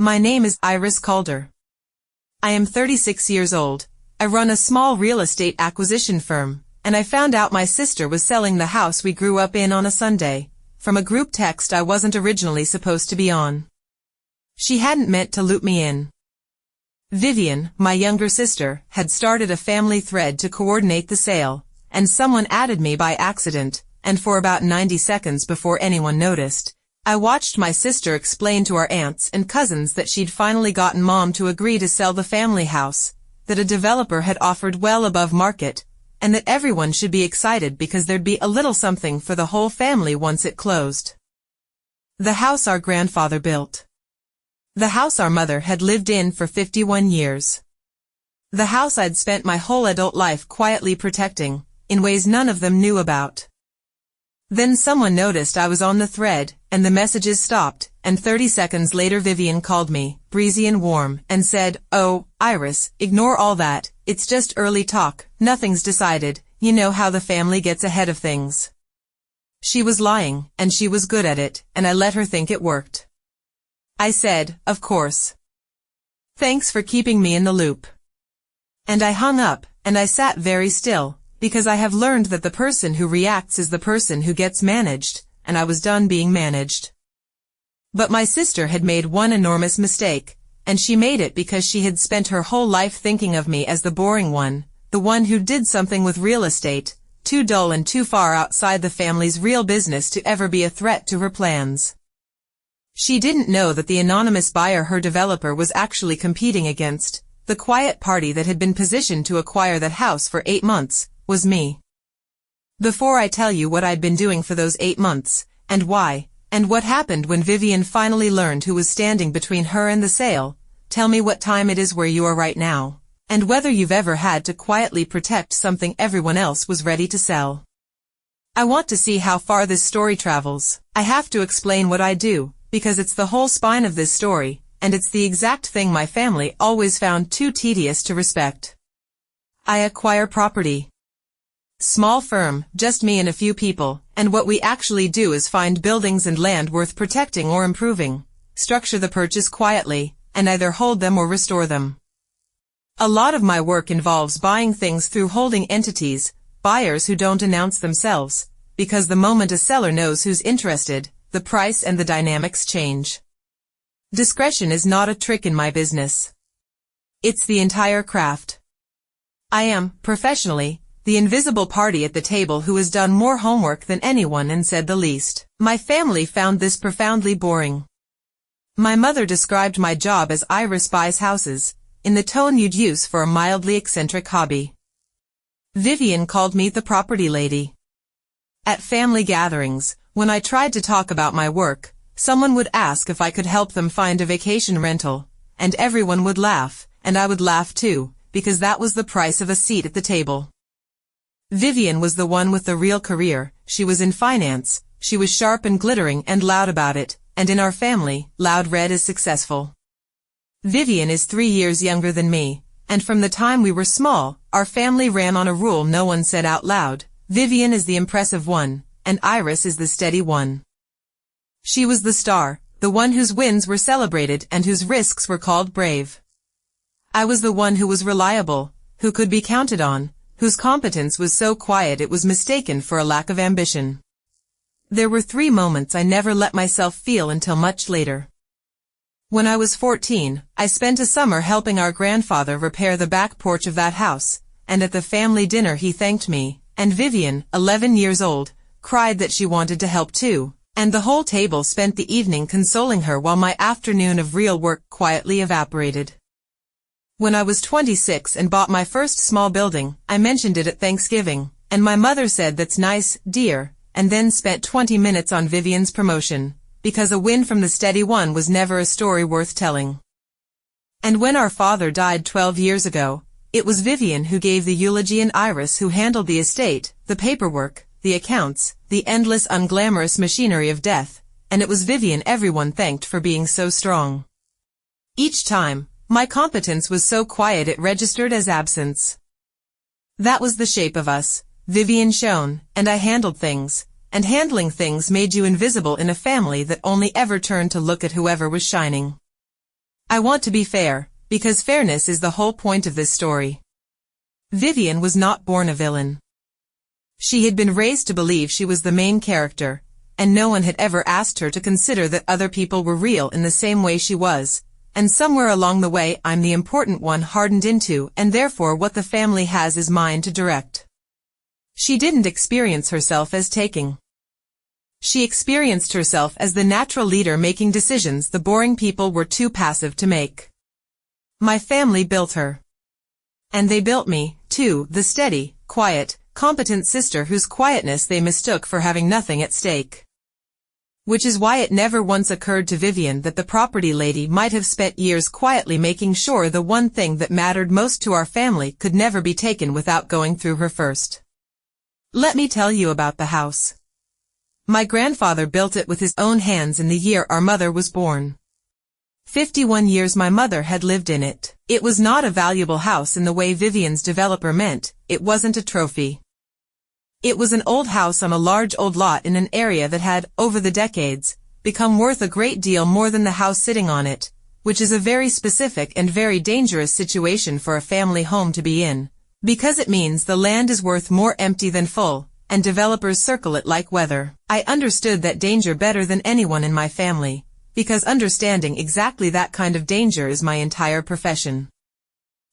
My name is Iris Calder. I am 36 years old. I run a small real estate acquisition firm, and I found out my sister was selling the house we grew up in on a Sunday, from a group text I wasn't originally supposed to be on. She hadn't meant to loop me in. Vivienne, my younger sister, had started a family thread to coordinate the sale, and someone added me by accident, and for about 90 seconds before anyone noticed, I watched my sister explain to our aunts and cousins that she'd finally gotten Mom to agree to sell the family house, that a developer had offered well above market, and that everyone should be excited because there'd be a little something for the whole family once it closed. The house our grandfather built. The house our mother had lived in for 51 years. The house I'd spent my whole adult life quietly protecting, in ways none of them knew about. Then someone noticed I was on the thread, and the messages stopped, and 30 seconds later Vivienne called me, breezy and warm, and said, "Oh, Iris, ignore all that, it's just early talk, nothing's decided, you know how the family gets ahead of things." She was lying, and she was good at it, and I let her think it worked. I said, "Of course. Thanks for keeping me in the loop." And I hung up, and I sat very still, because I have learned that the person who reacts is the person who gets managed, and I was done being managed. But my sister had made one enormous mistake, and she made it because she had spent her whole life thinking of me as the boring one, the one who did something with real estate, too dull and too far outside the family's real business to ever be a threat to her plans. She didn't know that the anonymous buyer her developer was actually competing against, the quiet party that had been positioned to acquire that house for 8 months, was me. Before I tell you what I'd been doing for those 8 months, and why, and what happened when Vivienne finally learned who was standing between her and the sale, tell me what time it is where you are right now, and whether you've ever had to quietly protect something everyone else was ready to sell. I want to see how far this story travels. I have to explain what I do, because it's the whole spine of this story, and it's the exact thing my family always found too tedious to respect. I acquire property. Small firm, just me and a few people, and what we actually do is find buildings and land worth protecting or improving, structure the purchase quietly, and either hold them or restore them. A lot of my work involves buying things through holding entities, buyers who don't announce themselves, because the moment a seller knows who's interested, the price and the dynamics change. Discretion is not a trick in my business. It's the entire craft. I am, professionally, the invisible party at the table who has done more homework than anyone and said the least. My family found this profoundly boring. My mother described my job as Iris buys houses, in the tone you'd use for a mildly eccentric hobby. Vivienne called me the property lady. At family gatherings, when I tried to talk about my work, someone would ask if I could help them find a vacation rental, and everyone would laugh, and I would laugh too, because that was the price of a seat at the table. Vivienne was the one with the real career. She was in finance, she was sharp and glittering and loud about it, and in our family, loud red is successful. Vivienne is 3 years younger than me, and from the time we were small, our family ran on a rule no one said out loud: Vivienne is the impressive one, and Iris is the steady one. She was the star, the one whose wins were celebrated and whose risks were called brave. I was the one who was reliable, who could be counted on, whose competence was so quiet it was mistaken for a lack of ambition. There were 3 moments I never let myself feel until much later. When I was 14, I spent a summer helping our grandfather repair the back porch of that house, and at the family dinner he thanked me, and Vivienne, 11 years old, cried that she wanted to help too, and the whole table spent the evening consoling her while my afternoon of real work quietly evaporated. When I was 26 and bought my first small building, I mentioned it at Thanksgiving, and my mother said, "That's nice, dear," and then spent 20 minutes on Vivienne's promotion, because a win from the steady one was never a story worth telling. And when our father died 12 years ago, it was Vivienne who gave the eulogy and Iris who handled the estate, the paperwork, the accounts, the endless unglamorous machinery of death, and it was Vivienne everyone thanked for being so strong. Each time, my competence was so quiet it registered as absence. That was the shape of us. Vivienne shone, and I handled things, and handling things made you invisible in a family that only ever turned to look at whoever was shining. I want to be fair, because fairness is the whole point of this story. Vivienne was not born a villain. She had been raised to believe she was the main character, and no one had ever asked her to consider that other people were real in the same way she was, and somewhere along the way I'm the important one hardened into, and therefore what the family has is mine to direct. She didn't experience herself as taking. She experienced herself as the natural leader making decisions the boring people were too passive to make. My family built her. And they built me, too, the steady, quiet, competent sister whose quietness they mistook for having nothing at stake. Which is why it never once occurred to Vivienne that the property lady might have spent years quietly making sure the one thing that mattered most to our family could never be taken without going through her first. Let me tell you about the house. My grandfather built it with his own hands in the year our mother was born. 51 years my mother had lived in it. It was not a valuable house in the way Vivienne's developer meant. It wasn't a trophy. It was an old house on a large old lot in an area that had, over the decades, become worth a great deal more than the house sitting on it, which is a very specific and very dangerous situation for a family home to be in, because it means the land is worth more empty than full, and developers circle it like weather. I understood that danger better than anyone in my family, because understanding exactly that kind of danger is my entire profession.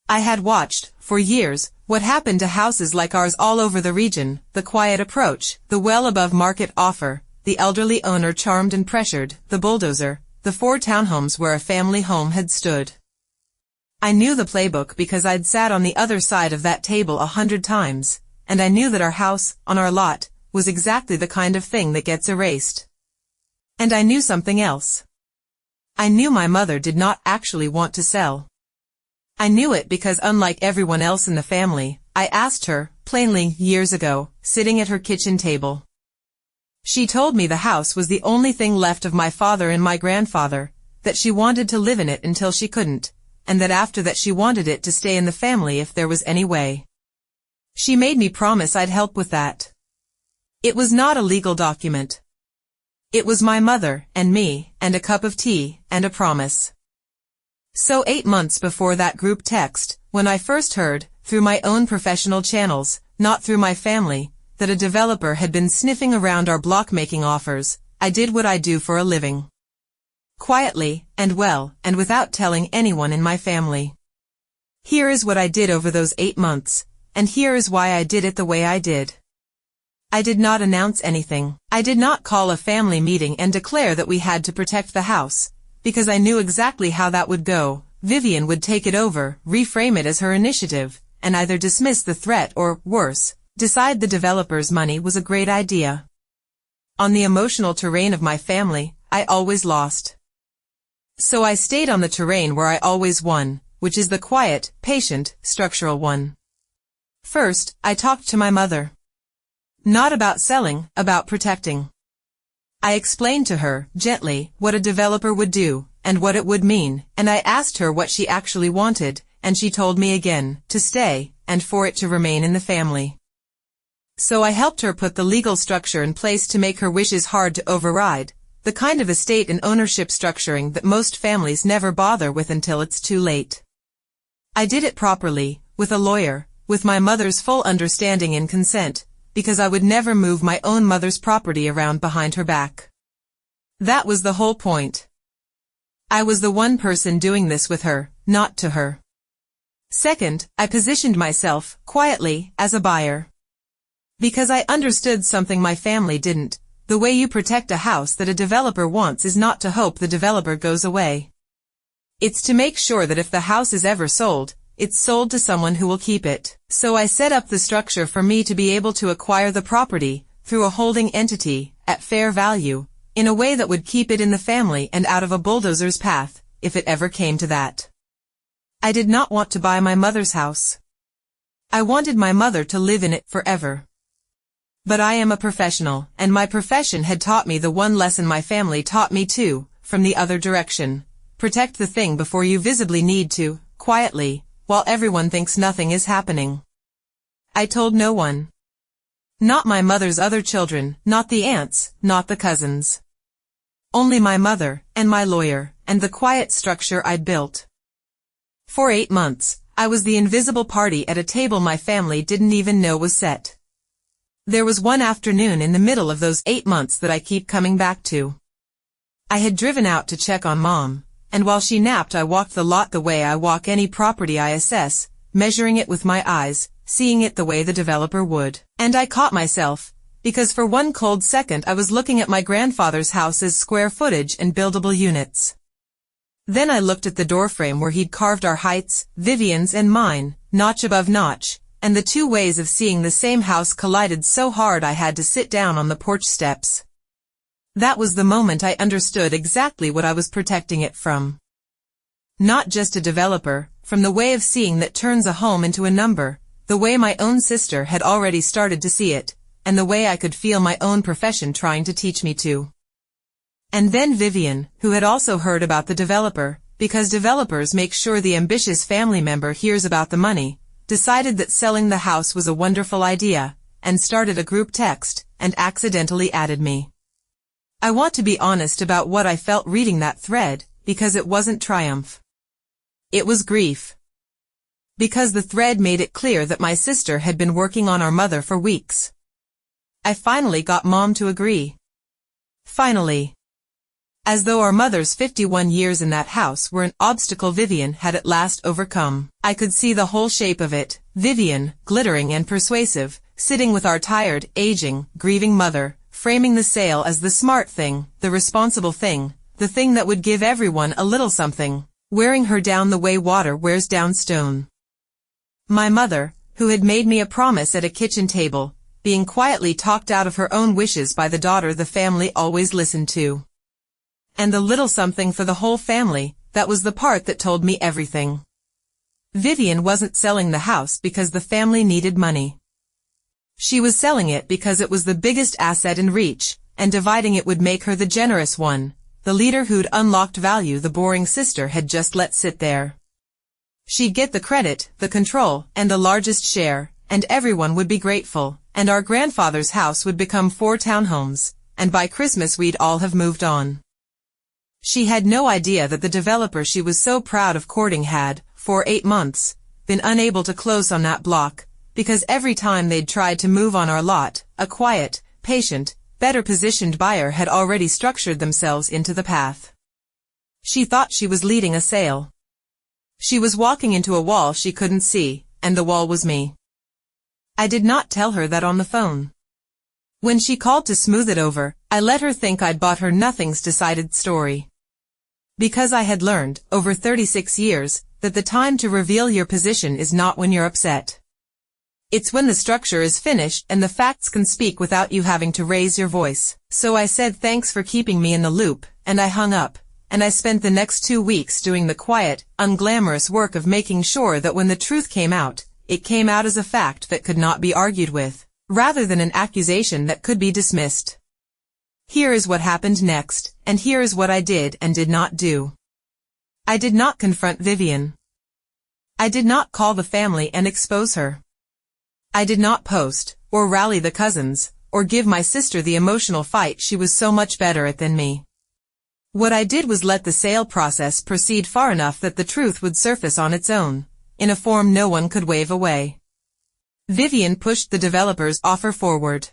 I had watched, for years, what happened to houses like ours all over the region, the quiet approach, the well above market offer, the elderly owner charmed and pressured, the bulldozer, the 4 townhomes where a family home had stood. I knew the playbook because I'd sat on the other side of that table 100 times, and I knew that our house, on our lot, was exactly the kind of thing that gets erased. And I knew something else. I knew my mother did not actually want to sell. I knew it because unlike everyone else in the family, I asked her, plainly, years ago, sitting at her kitchen table. She told me the house was the only thing left of my father and my grandfather, that she wanted to live in it until she couldn't, and that after that she wanted it to stay in the family if there was any way. She made me promise I'd help with that. It was not a legal document. It was my mother, and me, and a cup of tea, and a promise. So 8 months before that group text, when I first heard, through my own professional channels, not through my family, that a developer had been sniffing around our block making offers, I did what I do for a living. Quietly, and well, and without telling anyone in my family. Here is what I did over those 8 months, and here is why I did it the way I did. I did not announce anything. I did not call a family meeting and declare that we had to protect the house, because I knew exactly how that would go. Vivienne would take it over, reframe it as her initiative, and either dismiss the threat or, worse, decide the developer's money was a great idea. On the emotional terrain of my family, I always lost. So I stayed on the terrain where I always won, which is the quiet, patient, structural one. First, I talked to my mother. Not about selling, about protecting. I explained to her, gently, what a developer would do, and what it would mean, and I asked her what she actually wanted, and she told me again, to stay, and for it to remain in the family. So I helped her put the legal structure in place to make her wishes hard to override, the kind of estate and ownership structuring that most families never bother with until it's too late. I did it properly, with a lawyer, with my mother's full understanding and consent, because I would never move my own mother's property around behind her back. That was the whole point. I was the one person doing this with her, not to her. Second, I positioned myself, quietly, as a buyer. Because I understood something my family didn't. The way you protect a house that a developer wants is not to hope the developer goes away. It's to make sure that if the house is ever sold, it's sold to someone who will keep it. So I set up the structure for me to be able to acquire the property, through a holding entity, at fair value, in a way that would keep it in the family and out of a bulldozer's path, if it ever came to that. I did not want to buy my mother's house. I wanted my mother to live in it forever. But I am a professional, and my profession had taught me the one lesson my family taught me too, from the other direction. Protect the thing before you visibly need to, quietly, while everyone thinks nothing is happening. I told no one. Not my mother's other children, not the aunts, not the cousins. Only my mother, and my lawyer, and the quiet structure I'd built. For 8 months, I was the invisible party at a table my family didn't even know was set. There was one afternoon in the middle of those 8 months that I keep coming back to. I had driven out to check on Mom, and while she napped I walked the lot the way I walk any property I assess, measuring it with my eyes, seeing it the way the developer would. And I caught myself, because for one cold second I was looking at my grandfather's house's square footage and buildable units. Then I looked at the doorframe where he'd carved our heights, Vivienne's and mine, notch above notch, and the two ways of seeing the same house collided so hard I had to sit down on the porch steps. That was the moment I understood exactly what I was protecting it from. Not just a developer, from the way of seeing that turns a home into a number, the way my own sister had already started to see it, and the way I could feel my own profession trying to teach me to. And then Vivienne, who had also heard about the developer, because developers make sure the ambitious family member hears about the money, decided that selling the house was a wonderful idea, and started a group text, and accidentally added me. I want to be honest about what I felt reading that thread, because it wasn't triumph. It was grief. Because the thread made it clear that my sister had been working on our mother for weeks. I finally got Mom to agree. Finally. As though our mother's 51 years in that house were an obstacle Vivienne had at last overcome. I could see the whole shape of it, Vivienne, glittering and persuasive, sitting with our tired, aging, grieving mother, framing the sale as the smart thing, the responsible thing, the thing that would give everyone a little something, wearing her down the way water wears down stone. My mother, who had made me a promise at a kitchen table, being quietly talked out of her own wishes by the daughter the family always listened to. And the little something for the whole family, that was the part that told me everything. Vivienne wasn't selling the house because the family needed money. She was selling it because it was the biggest asset in reach, and dividing it would make her the generous one, the leader who'd unlocked value the boring sister had just let sit there. She'd get the credit, the control, and the largest share, and everyone would be grateful, and our grandfather's house would become 4 townhomes, and by Christmas we'd all have moved on. She had no idea that the developer she was so proud of courting had, for 8 months, been unable to close on that block, because every time they'd tried to move on our lot, a quiet, patient, better positioned buyer had already structured themselves into the path. She thought she was leading a sale. She was walking into a wall she couldn't see, and the wall was me. I did not tell her that on the phone. When she called to smooth it over, I let her think I'd bought her nothing's decided story. Because I had learned, over 36 years, that the time to reveal your position is not when you're upset. It's when the structure is finished and the facts can speak without you having to raise your voice. So I said thanks for keeping me in the loop, and I hung up, and I spent the next 2 weeks doing the quiet, unglamorous work of making sure that when the truth came out, it came out as a fact that could not be argued with, rather than an accusation that could be dismissed. Here is what happened next, and here is what I did and did not do. I did not confront Vivienne. I did not call the family and expose her. I did not post, or rally the cousins, or give my sister the emotional fight she was so much better at than me. What I did was let the sale process proceed far enough that the truth would surface on its own, in a form no one could wave away. Vivienne pushed the developer's offer forward.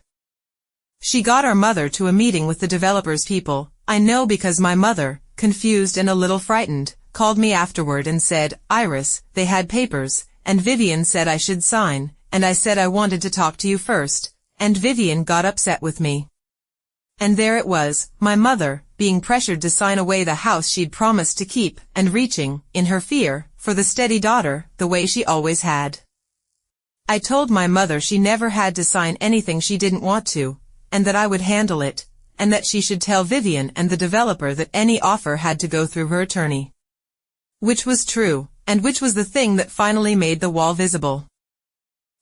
She got our mother to a meeting with the developer's people. I know because my mother, confused and a little frightened, called me afterward and said, "Iris, they had papers, and Vivienne said I should sign, and I said I wanted to talk to you first, and Vivienne got upset with me." And there it was, my mother, being pressured to sign away the house she'd promised to keep, and reaching, in her fear, for the steady daughter, the way she always had. I told my mother she never had to sign anything she didn't want to, and that I would handle it, and that she should tell Vivienne and the developer that any offer had to go through her attorney. Which was true, and which was the thing that finally made the wall visible.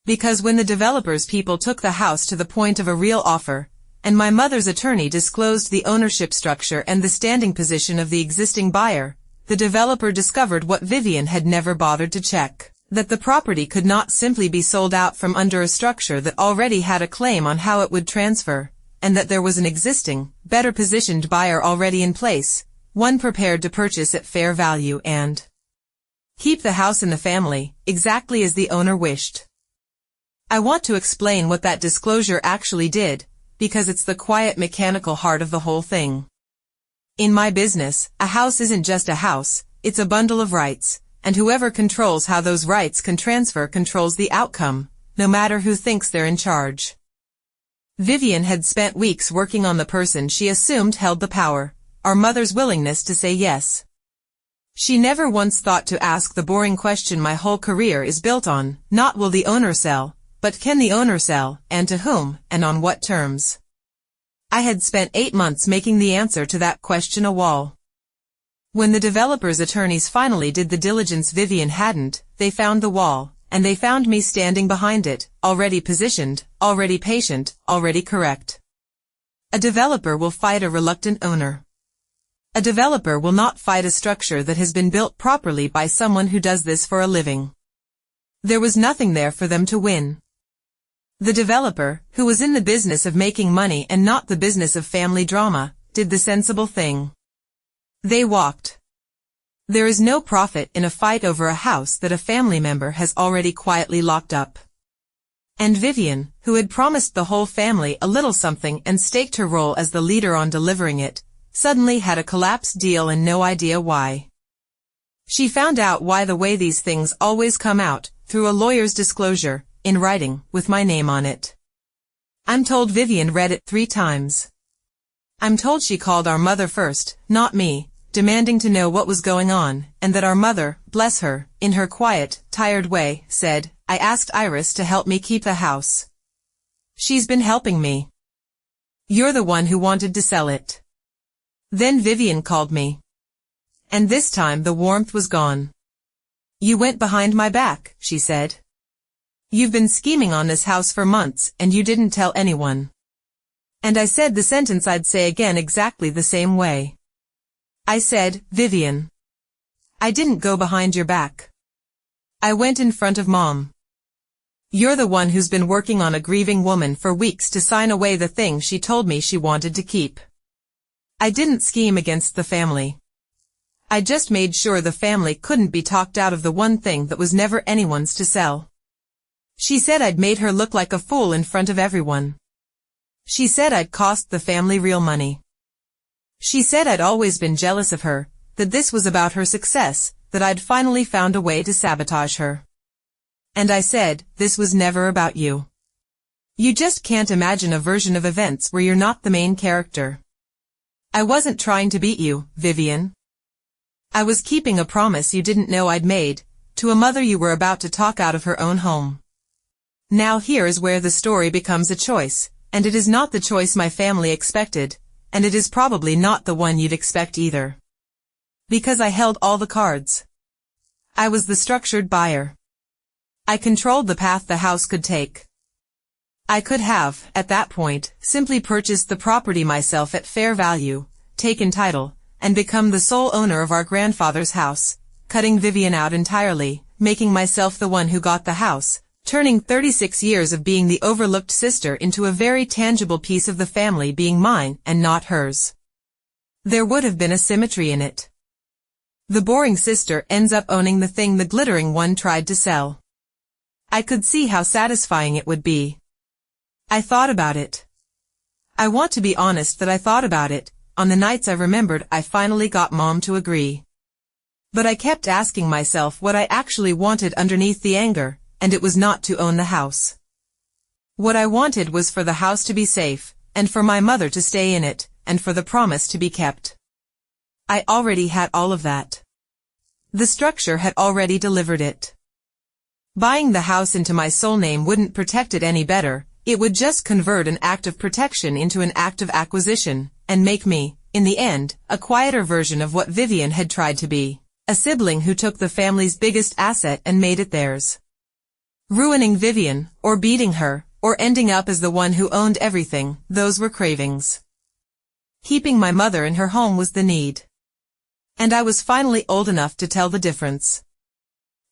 Because when the developer's people took the house to the point of a real offer, and my mother's attorney disclosed the ownership structure and the standing position of the existing buyer, the developer discovered what Vivienne had never bothered to check, that the property could not simply be sold out from under a structure that already had a claim on how it would transfer, and that there was an existing, better positioned buyer already in place, one prepared to purchase at fair value and keep the house in the family, exactly as the owner wished. I want to explain what that disclosure actually did, because it's the quiet mechanical heart of the whole thing. In my business, a house isn't just a house, it's a bundle of rights, and whoever controls how those rights can transfer controls the outcome, no matter who thinks they're in charge. Vivienne had spent weeks working on the person she assumed held the power, our mother's willingness to say yes. She never once thought to ask the boring question my whole career is built on, not will the owner sell, but can the owner sell, and to whom, and on what terms? I had spent 8 months making the answer to that question a wall. When the developer's attorneys finally did the diligence Vivienne hadn't, they found the wall, and they found me standing behind it, already positioned, already patient, already correct. A developer will fight a reluctant owner. A developer will not fight a structure that has been built properly by someone who does this for a living. There was nothing there for them to win. The developer, who was in the business of making money and not the business of family drama, did the sensible thing. They walked. There is no profit in a fight over a house that a family member has already quietly locked up. And Vivienne, who had promised the whole family a little something and staked her role as the leader on delivering it, suddenly had a collapsed deal and no idea why. She found out why the way these things always come out, through a lawyer's disclosure, in writing, with my name on it. I'm told Vivienne read it 3 times. I'm told she called our mother first, not me, demanding to know what was going on, and that our mother, bless her, in her quiet, tired way, said, I asked Iris to help me keep the house. She's been helping me. You're the one who wanted to sell it. Then Vivienne called me. And this time the warmth was gone. You went behind my back, she said. You've been scheming on this house for months and you didn't tell anyone. And I said the sentence I'd say again exactly the same way. I said, Vivienne, I didn't go behind your back. I went in front of Mom. You're the one who's been working on a grieving woman for weeks to sign away the thing she told me she wanted to keep. I didn't scheme against the family. I just made sure the family couldn't be talked out of the one thing that was never anyone's to sell. She said I'd made her look like a fool in front of everyone. She said I'd cost the family real money. She said I'd always been jealous of her, that this was about her success, that I'd finally found a way to sabotage her. And I said, this was never about you. You just can't imagine a version of events where you're not the main character. I wasn't trying to beat you, Vivienne. I was keeping a promise you didn't know I'd made, to a mother you were about to talk out of her own home. Now here is where the story becomes a choice, and it is not the choice my family expected, and it is probably not the one you'd expect either. Because I held all the cards. I was the structured buyer. I controlled the path the house could take. I could have, at that point, simply purchased the property myself at fair value, taken title, and become the sole owner of our grandfather's house, cutting Vivienne out entirely, making myself the one who got the house, turning 36 years of being the overlooked sister into a very tangible piece of the family being mine and not hers. There would have been a symmetry in it. The boring sister ends up owning the thing the glittering one tried to sell. I could see how satisfying it would be. I thought about it. I want to be honest that I thought about it, on the nights I remembered I finally got Mom to agree. But I kept asking myself what I actually wanted underneath the anger, and it was not to own the house. What I wanted was for the house to be safe, and for my mother to stay in it, and for the promise to be kept. I already had all of that. The structure had already delivered it. Buying the house into my sole name wouldn't protect it any better. It would just convert an act of protection into an act of acquisition, and make me, in the end, a quieter version of what Vivienne had tried to be, a sibling who took the family's biggest asset and made it theirs. Ruining Vivienne, or beating her, or ending up as the one who owned everything, those were cravings. Keeping my mother in her home was the need. And I was finally old enough to tell the difference.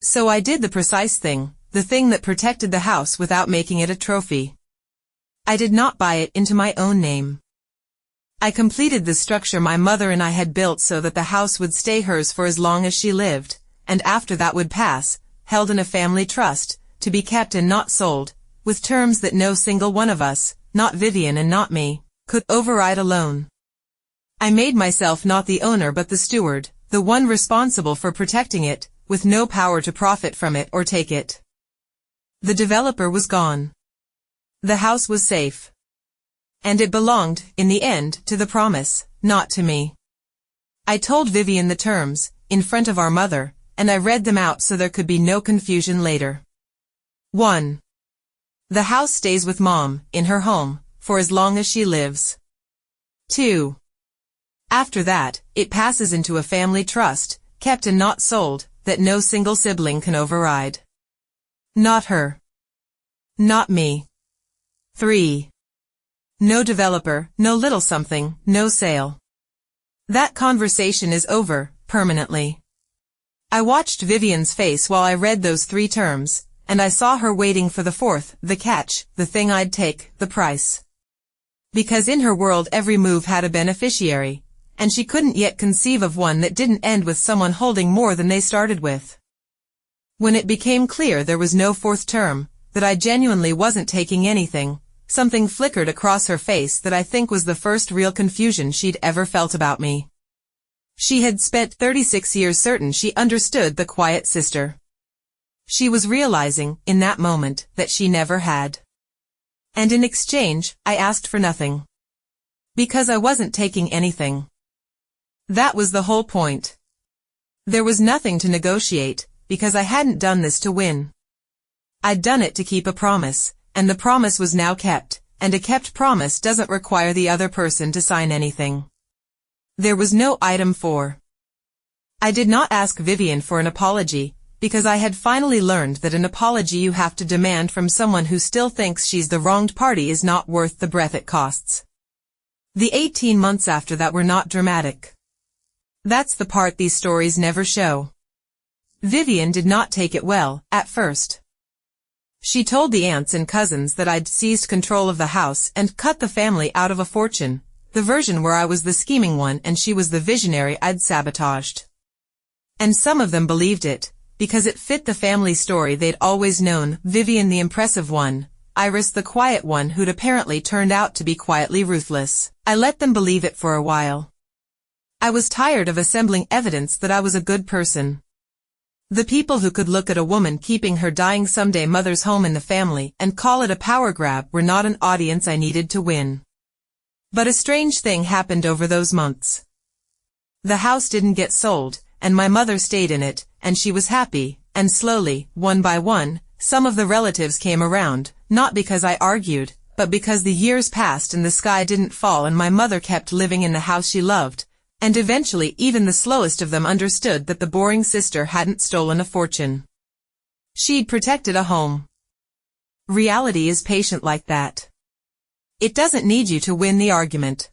So I did the precise thing, the thing that protected the house without making it a trophy. I did not buy it into my own name. I completed the structure my mother and I had built so that the house would stay hers for as long as she lived, and after that would pass, held in a family trust, to be kept and not sold, with terms that no single one of us, not Vivienne and not me, could override alone. I made myself not the owner but the steward, the one responsible for protecting it, with no power to profit from it or take it. The developer was gone. The house was safe. And it belonged, in the end, to the promise, not to me. I told Vivienne the terms, in front of our mother, and I read them out so there could be no confusion later. 1. The house stays with Mom, in her home, for as long as she lives. 2. After that, it passes into a family trust, kept and not sold, that no single sibling can override. Not her. Not me. 3. No developer, no little something, no sale. That conversation is over, permanently. I watched Vivienne's face while I read those 3 terms, and I saw her waiting for the 4th, the catch, the thing I'd take, the price. Because in her world every move had a beneficiary, and she couldn't yet conceive of one that didn't end with someone holding more than they started with. When it became clear there was no 4th term, that I genuinely wasn't taking anything, something flickered across her face that I think was the first real confusion she'd ever felt about me. She had spent 36 years certain she understood the quiet sister. She was realizing, in that moment, that she never had. And in exchange, I asked for nothing. Because I wasn't taking anything. That was the whole point. There was nothing to negotiate, because I hadn't done this to win. I'd done it to keep a promise, and the promise was now kept, and a kept promise doesn't require the other person to sign anything. There was no item 4. I did not ask Vivienne for an apology, because I had finally learned that an apology you have to demand from someone who still thinks she's the wronged party is not worth the breath it costs. The 18 months after that were not dramatic. That's the part these stories never show. Vivienne did not take it well, at first. She told the aunts and cousins that I'd seized control of the house and cut the family out of a fortune, the version where I was the scheming one and she was the visionary I'd sabotaged. And some of them believed it, because it fit the family story they'd always known, Vivienne the impressive one, Iris the quiet one who'd apparently turned out to be quietly ruthless. I let them believe it for a while. I was tired of assembling evidence that I was a good person. The people who could look at a woman keeping her dying someday mother's home in the family and call it a power grab were not an audience I needed to win. But a strange thing happened over those months. The house didn't get sold, and my mother stayed in it, and she was happy, and slowly, one by one, some of the relatives came around, not because I argued, but because the years passed and the sky didn't fall and my mother kept living in the house she loved. And eventually even the slowest of them understood that the boring sister hadn't stolen a fortune. She'd protected a home. Reality is patient like that. It doesn't need you to win the argument.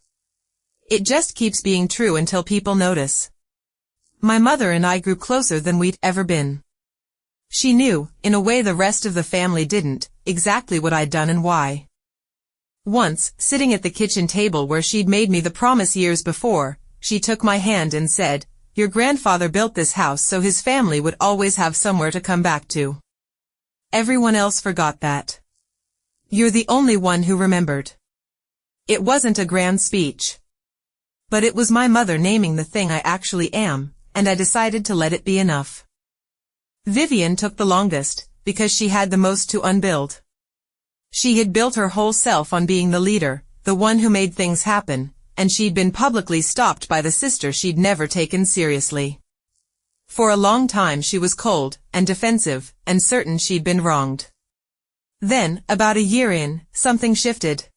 It just keeps being true until people notice. My mother and I grew closer than we'd ever been. She knew, in a way the rest of the family didn't, exactly what I'd done and why. Once, sitting at the kitchen table where she'd made me the promise years before, she took my hand and said, "Your grandfather built this house so his family would always have somewhere to come back to. Everyone else forgot that. You're the only one who remembered." It wasn't a grand speech. But it was my mother naming the thing I actually am, and I decided to let it be enough. Vivienne took the longest, because she had the most to unbuild. She had built her whole self on being the leader, the one who made things happen, and she'd been publicly stopped by the sister she'd never taken seriously. For a long time she was cold, and defensive, and certain she'd been wronged. Then, about a year in, something shifted.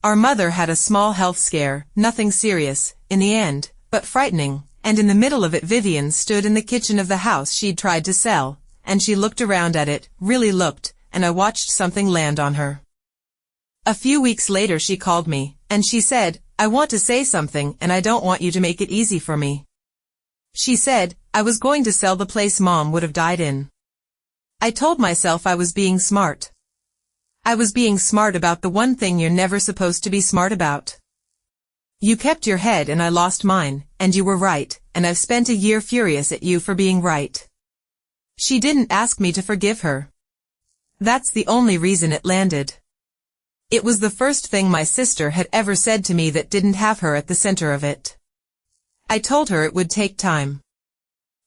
Our mother had a small health scare, nothing serious, in the end, but frightening, and in the middle of it Vivienne stood in the kitchen of the house she'd tried to sell, and she looked around at it, really looked, and I watched something land on her. A few weeks later she called me, and she said, "I want to say something and I don't want you to make it easy for me." She said, I was going to sell the place Mom would have died in. I told myself I was being smart. I was being smart about the one thing you're never supposed to be smart about. You kept your head and I lost mine, and you were right, and I've spent a year furious at you for being right. She didn't ask me to forgive her. That's the only reason it landed. It was the first thing my sister had ever said to me that didn't have her at the center of it. I told her it would take time.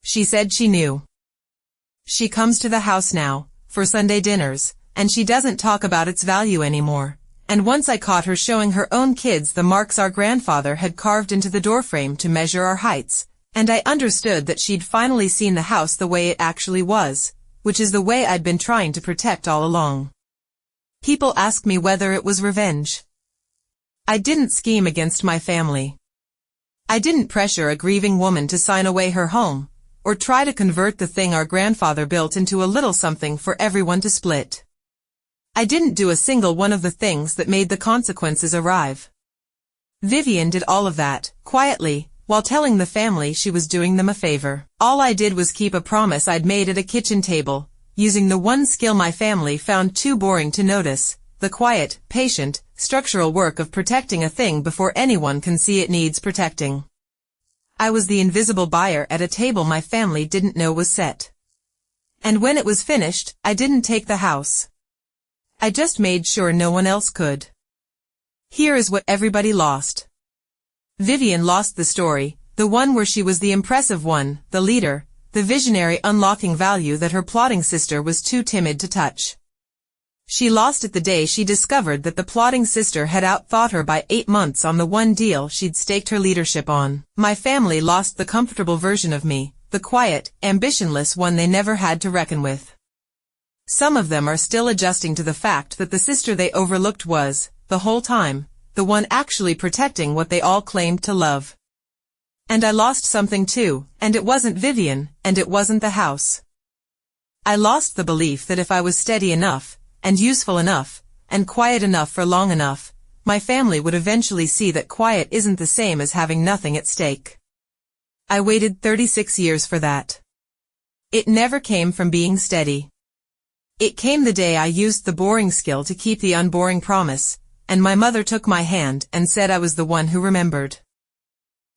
She said she knew. She comes to the house now, for Sunday dinners, and she doesn't talk about its value anymore. And once I caught her showing her own kids the marks our grandfather had carved into the doorframe to measure our heights, and I understood that she'd finally seen the house the way it actually was, which is the way I'd been trying to protect all along. People ask me whether it was revenge. I didn't scheme against my family. I didn't pressure a grieving woman to sign away her home, or try to convert the thing our grandfather built into a little something for everyone to split. I didn't do a single one of the things that made the consequences arrive. Vivienne did all of that, quietly, while telling the family she was doing them a favor. All I did was keep a promise I'd made at a kitchen table, using the one skill my family found too boring to notice, the quiet, patient, structural work of protecting a thing before anyone can see it needs protecting. I was the invisible buyer at a table my family didn't know was set. And when it was finished, I didn't take the house. I just made sure no one else could. Here is what everybody lost. Vivienne lost the story, the one where she was the impressive one, the leader, the visionary unlocking value that her plotting sister was too timid to touch. She lost it the day she discovered that the plotting sister had outthought her by 8 months on the one deal she'd staked her leadership on. My family lost the comfortable version of me, the quiet, ambitionless one they never had to reckon with. Some of them are still adjusting to the fact that the sister they overlooked was, the whole time, the one actually protecting what they all claimed to love. And I lost something too, and it wasn't Vivienne, and it wasn't the house. I lost the belief that if I was steady enough, and useful enough, and quiet enough for long enough, my family would eventually see that quiet isn't the same as having nothing at stake. I waited 36 years for that. It never came from being steady. It came the day I used the boring skill to keep the unboring promise, and my mother took my hand and said I was the one who remembered.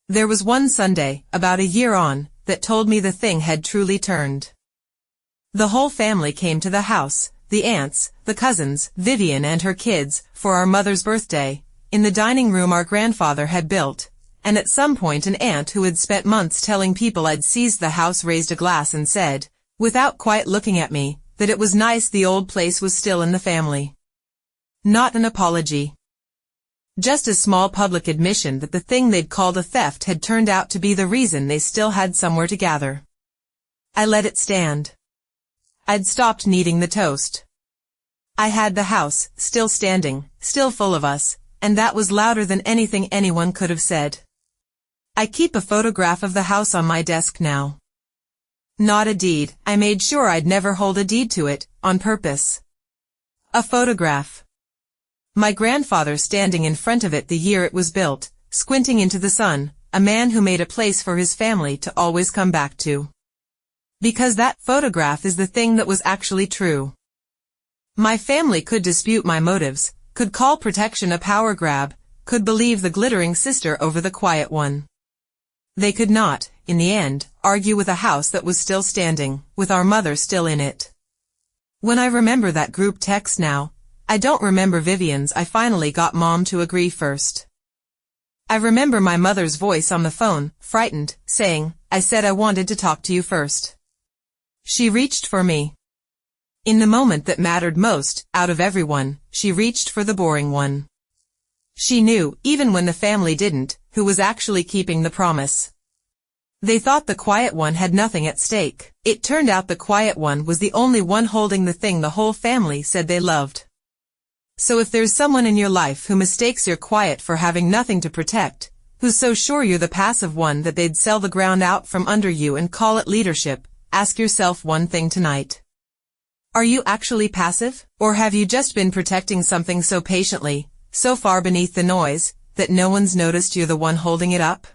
There was one Sunday, about a year on, that told me the thing had truly turned. The whole family came to the house, the aunts, the cousins, Vivienne and her kids, for our mother's birthday, in the dining room our grandfather had built, and at some point an aunt who had spent months telling people I'd seized the house raised a glass and said, without quite looking at me, that it was nice the old place was still in the family. Not an apology. Just a small public admission that the thing they'd called a theft had turned out to be the reason they still had somewhere to gather. I let it stand. I'd stopped needing the toast. I had the house, still standing, still full of us, and that was louder than anything anyone could have said. I keep a photograph of the house on my desk now. Not a deed, I made sure I'd never hold a deed to it, on purpose. A photograph. My grandfather standing in front of it the year it was built, squinting into the sun, a man who made a place for his family to always come back to. Because that photograph is the thing that was actually true. My family could dispute my motives, could call protection a power grab, could believe the glittering sister over the quiet one. They could not, in the end, argue with a house that was still standing, with our mother still in it. When I remember that group text now, I don't remember Vivienne's I finally got Mom to agree first. I remember my mother's voice on the phone, frightened, saying, I said I wanted to talk to you first. She reached for me. In the moment that mattered most, out of everyone, she reached for the boring one. She knew, even when the family didn't, who was actually keeping the promise. They thought the quiet one had nothing at stake. It turned out the quiet one was the only one holding the thing the whole family said they loved. So if there's someone in your life who mistakes your quiet for having nothing to protect, who's so sure you're the passive one that they'd sell the ground out from under you and call it leadership, ask yourself one thing tonight. Are you actually passive, or have you just been protecting something so patiently, so far beneath the noise, that no one's noticed you're the one holding it up?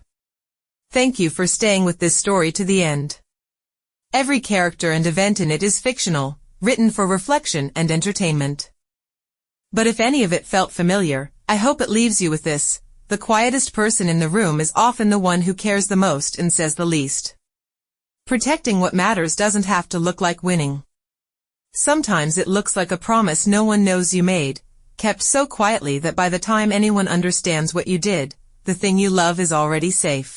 Thank you for staying with this story to the end. Every character and event in it is fictional, written for reflection and entertainment. But if any of it felt familiar, I hope it leaves you with this: the quietest person in the room is often the one who cares the most and says the least. Protecting what matters doesn't have to look like winning. Sometimes it looks like a promise no one knows you made, kept so quietly that by the time anyone understands what you did, the thing you love is already safe.